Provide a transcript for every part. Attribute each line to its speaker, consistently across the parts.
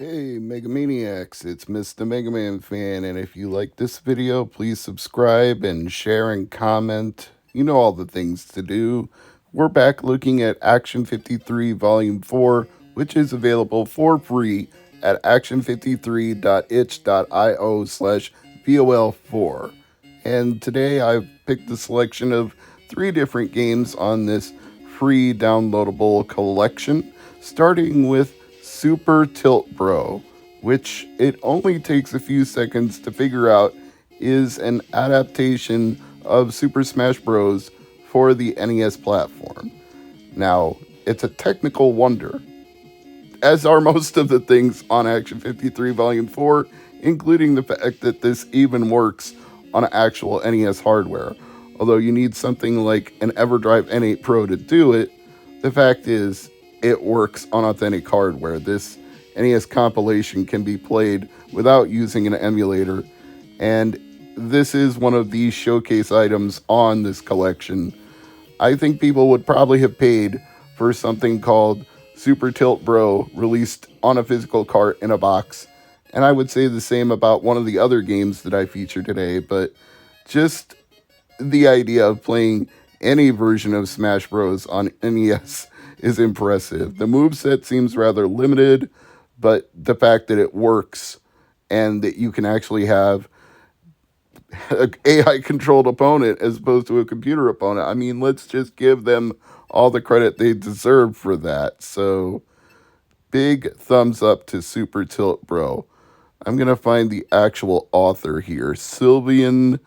Speaker 1: Hey Megamaniacs, it's Mr. MegaManFan, and if you like this video, please subscribe and share and comment. You know all the things to do. We're back looking at Action 53 Volume 4, which is available for free at action53.itch.io/VOL4. And today I've picked a selection of 3 different games on this free downloadable collection, starting with Super Tilt Bro, which it only takes a few seconds to figure out is an adaptation of Super Smash Bros. For the NES platform. Now, it's a technical wonder, as are most of the things on Action 53 Volume 4, including the fact that this even works on actual NES hardware. Although you need something like an EverDrive N8 Pro to do it, the fact is, it works on authentic hardware. This NES compilation can be played without using an emulator, and this is one of the showcase items on this collection. I think people would probably have paid for something called Super Tilt Bro released on a physical cart in a box, and I would say the same about one of the other games that I feature today, but just the idea of playing any version of Smash Bros. On NES is impressive. The moveset seems rather limited, but the fact that it works and that you can actually have an AI-controlled opponent as opposed to a computer opponent, I mean, let's just give them all the credit they deserve for that. So, big thumbs up to Super Tilt Bro. I'm going to find the actual author here. Sylvian,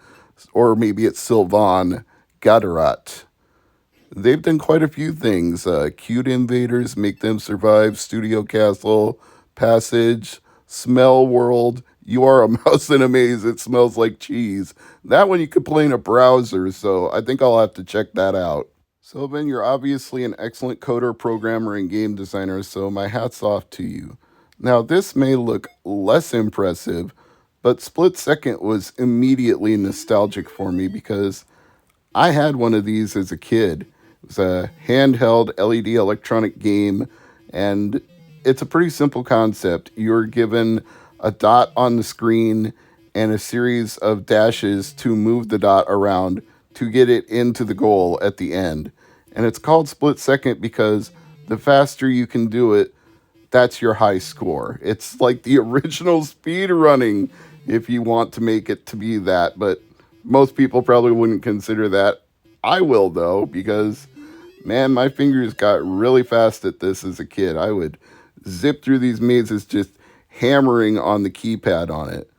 Speaker 1: or maybe it's Sylvan Gadarat. They've done quite a few things. Cute Invaders, Make Them Survive, Studio Castle, Passage, Smell World. You Are a Mouse in a Maze. It Smells Like Cheese. That one you could play in a browser, so I think I'll have to check that out. Sylvan, you're obviously an excellent coder, programmer, and game designer, so my hat's off to you. Now, this may look less impressive, but Split Second was immediately nostalgic for me because I had one of these as a kid. It was a handheld LED electronic game, and it's a pretty simple concept. You're given a dot on the screen and a series of dashes to move the dot around to get it into the goal at the end. And it's called Split Second because the faster you can do it, that's your high score. It's like the original speed running if you want to make it to be that, but most people probably wouldn't consider that. I will, though, because, man, my fingers got really fast at this as a kid. I would zip through these mazes just hammering on the keypad on it.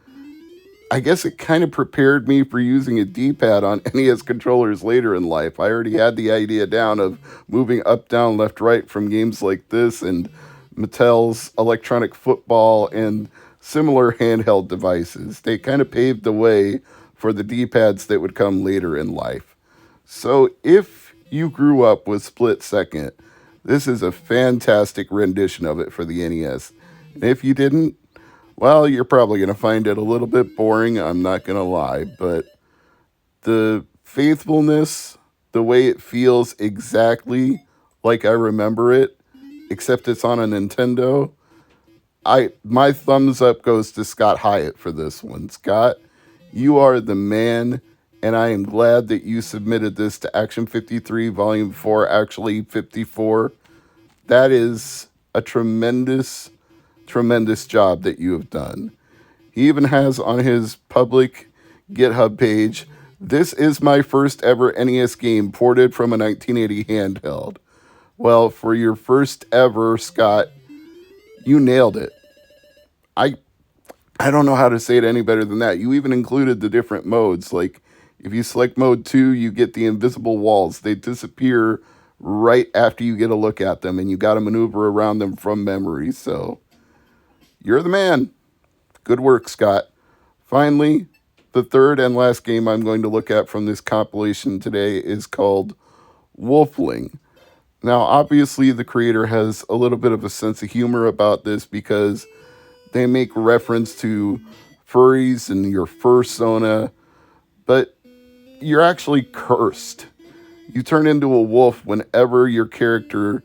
Speaker 1: I guess it kind of prepared me for using a D-pad on NES controllers later in life. I already had the idea down of moving up, down, left, right from games like this and Mattel's electronic football and similar handheld devices. They kind of paved the way for the D-pads that would come later in life. So if you grew up with Split Second, this is a fantastic rendition of it for the NES. And if you didn't, well, you're probably going to find it a little bit boring, I'm not going to lie, but the faithfulness, the way it feels exactly like I remember it, except it's on a Nintendo, my thumbs up goes to Scott Hyatt for this one. Scott, you are the man, and I am glad that you submitted this to Action 53 Volume 4, actually 54. That is a tremendous job that you have done. He even has on his public GitHub page, "This is my first ever NES game ported from a 1980 handheld." Well, for your first ever, Scott, you nailed it. I I don't know how to say it any better than that. You even included the different modes. Like, if you select mode 2, you get the invisible walls. They disappear right after you get a look at them, and you got to maneuver around them from memory. So, you're the man. Good work, Scott. Finally, the third and last game I'm going to look at from this compilation today is called Wolfling. Now, obviously, the creator has a little bit of a sense of humor about this because they make reference to furries and your fursona, but you're actually cursed. You turn into a wolf whenever your character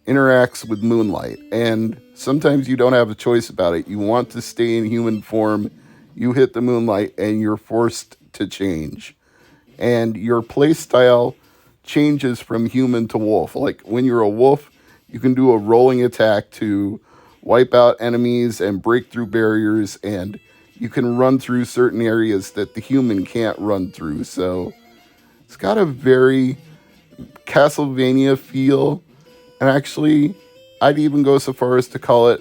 Speaker 1: interacts with moonlight, and sometimes you don't have a choice about it. You want to stay in human form, you hit the moonlight, and you're forced to change. And your play style changes from human to wolf. Like when you're a wolf, you can do a rolling attack to wipe out enemies and break through barriers, and you can run through certain areas that the human can't run through. So it's got a very Castlevania feel, and actually, I'd even go so far as to call it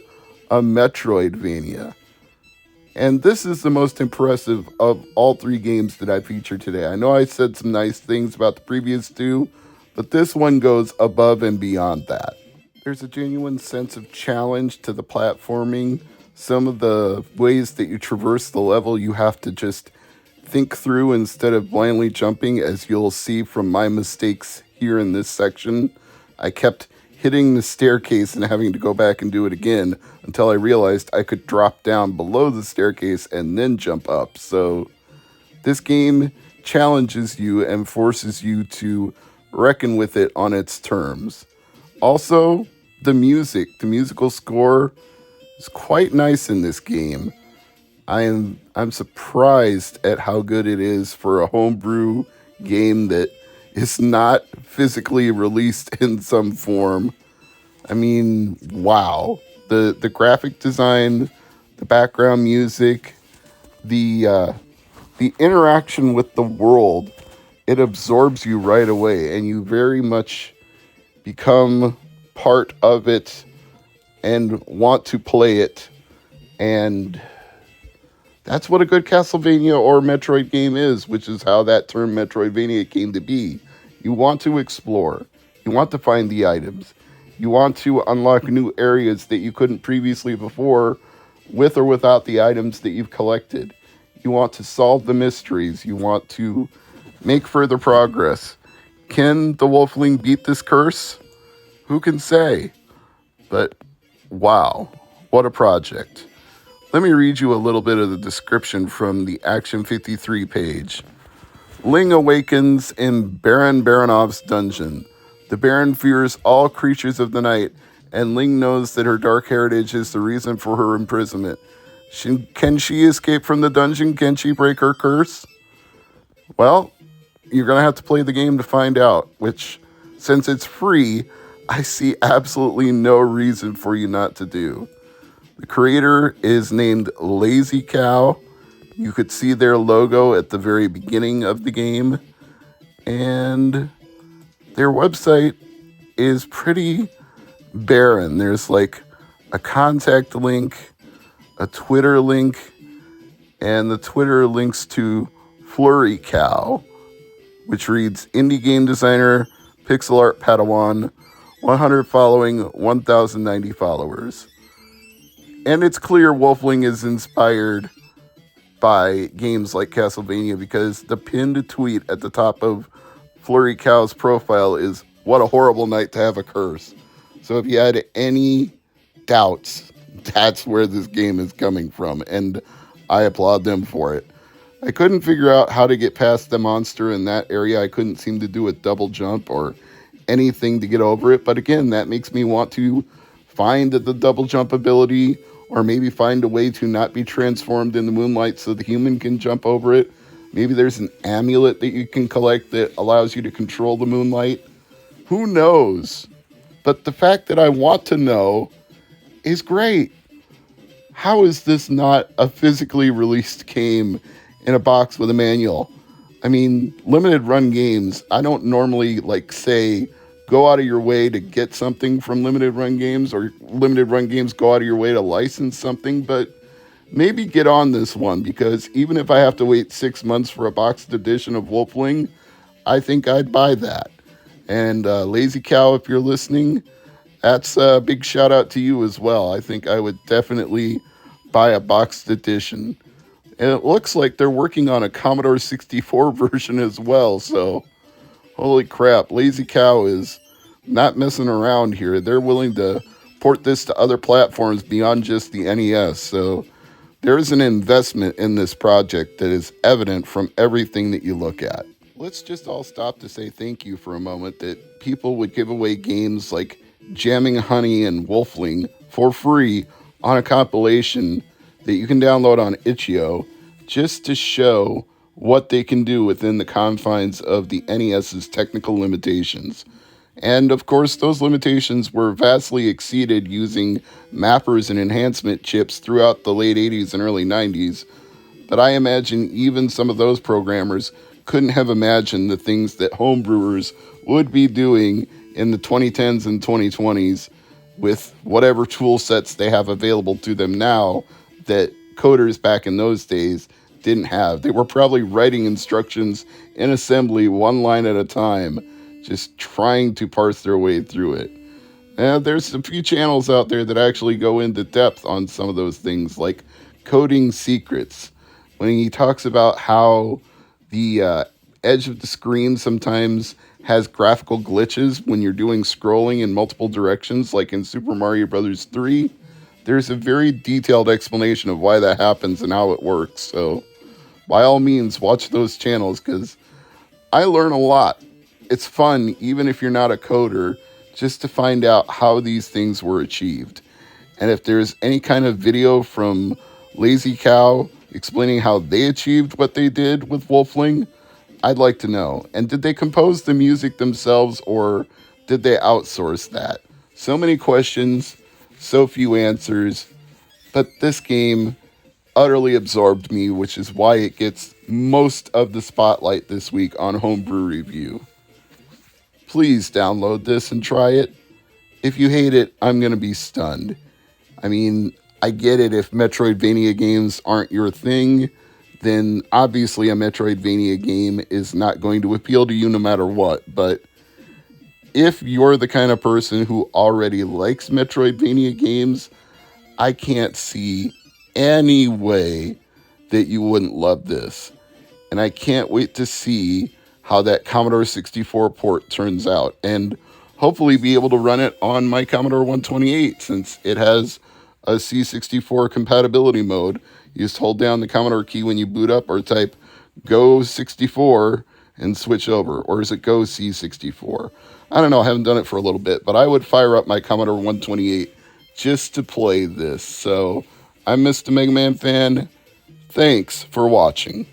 Speaker 1: a Metroidvania. And this is the most impressive of all three games that I featured today. I know I said some nice things about the previous two, but this one goes above and beyond that. There's a genuine sense of challenge to the platforming. Some of the ways that you traverse the level, you have to just think through instead of blindly jumping, as you'll see from my mistakes here in this section. I kept hitting the staircase and having to go back and do it again until I realized I could drop down below the staircase and then jump up. So this game challenges you and forces you to reckon with it on its terms. Also, the musical score is quite nice in this game. I'm surprised at how good it is for a homebrew game that is not physically released in some form. I mean, wow. The graphic design, the background music, the interaction with the world, it absorbs you right away, and you very much become part of it and want to play it. And that's what a good Castlevania or Metroid game is, which is how that term Metroidvania came to be. You want to explore. You want to find the items. You want to unlock new areas that you couldn't previously before, with or without the items that you've collected. You want to solve the mysteries. You want to make further progress. Can the Wolfling beat this curse? Who can say? But wow, what a project. Let me read you a little bit of the description from the Action 53 page. Ling awakens in Baron Baranov's dungeon. The Baron fears all creatures of the night, and Ling knows that her dark heritage is the reason for her imprisonment. Can she escape from the dungeon? Can she break her curse? Well, you're going to have to play the game to find out, which, since it's free, I see absolutely no reason for you not to do. The creator is named Lazy Cow. You could see their logo at the very beginning of the game. And their website is pretty barren. There's like a contact link, a Twitter link, and the Twitter links to Flurry Cow, which reads indie game designer, pixel art Padawan, 100 following, 1,090 followers. And it's clear Wolfling is inspired by games like Castlevania, because the pinned tweet at the top of Flurry Cow's profile is, "What a horrible night to have a curse." So if you had any doubts, that's where this game is coming from, and I applaud them for it. I couldn't figure out how to get past the monster in that area. I couldn't seem to do a double jump or anything to get over it, but again, that makes me want to find the double jump ability, or maybe find a way to not be transformed in the moonlight so the human can jump over it. Maybe there's an amulet that you can collect that allows you to control the moonlight. Who knows? But the fact that I want to know is great. How is this not a physically released game in a box with a manual? I mean, limited run games, I don't normally say go out of your way to get something from limited run games, or limited run games go out of your way to license something, but maybe get on this one, because even if I have to wait 6 months for a boxed edition of Wolfling, I think I'd buy that. And Lazy Cow, if you're listening, that's a big shout out to you as well. I think I would definitely buy a boxed edition. And it looks like they're working on a Commodore 64 version as well, so holy crap, Lazy Cow is not messing around here. They're willing to port this to other platforms beyond just the NES. So there is an investment in this project that is evident from everything that you look at. Let's just all stop to say thank you for a moment that people would give away games like Jamming Honey and Wolfling for free on a compilation that you can download on itch.io just to show what they can do within the confines of the NES's technical limitations. And of course, those limitations were vastly exceeded using mappers and enhancement chips throughout the late 80s and early 90s. But I imagine even some of those programmers couldn't have imagined the things that homebrewers would be doing in the 2010s and 2020s with whatever tool sets they have available to them now that coders back in those days didn't have. They were probably writing instructions in assembly one line at a time, just trying to parse their way through it. Now, there's a few channels out there that actually go into depth on some of those things, like Coding Secrets, when he talks about how the edge of the screen sometimes has graphical glitches when you're doing scrolling in multiple directions, like in Super Mario Bros. 3. There's a very detailed explanation of why that happens and how it works. So, by all means, watch those channels because I learn a lot. It's fun, even if you're not a coder, just to find out how these things were achieved. And if there's any kind of video from Lazy Cow explaining how they achieved what they did with Wolfling, I'd like to know. And did they compose the music themselves or did they outsource that? So many questions, so few answers. But this game utterly absorbed me, which is why it gets most of the spotlight this week on Homebrew Review. Please download this and try it. If you hate it, I'm going to be stunned. I mean, I get it if Metroidvania games aren't your thing, then obviously a Metroidvania game is not going to appeal to you no matter what. But if you're the kind of person who already likes Metroidvania games, I can't see any way that you wouldn't love this. And I can't wait to see how that Commodore 64 port turns out, and hopefully be able to run it on my Commodore 128 since it has a C64 compatibility mode. You just hold down the Commodore key when you boot up or type Go 64 and switch over. Or is it Go C64? I don't know. I haven't done it for a little bit, but I would fire up my Commodore 128 just to play this. So I'm Mr. MegaManFan. Thanks for watching.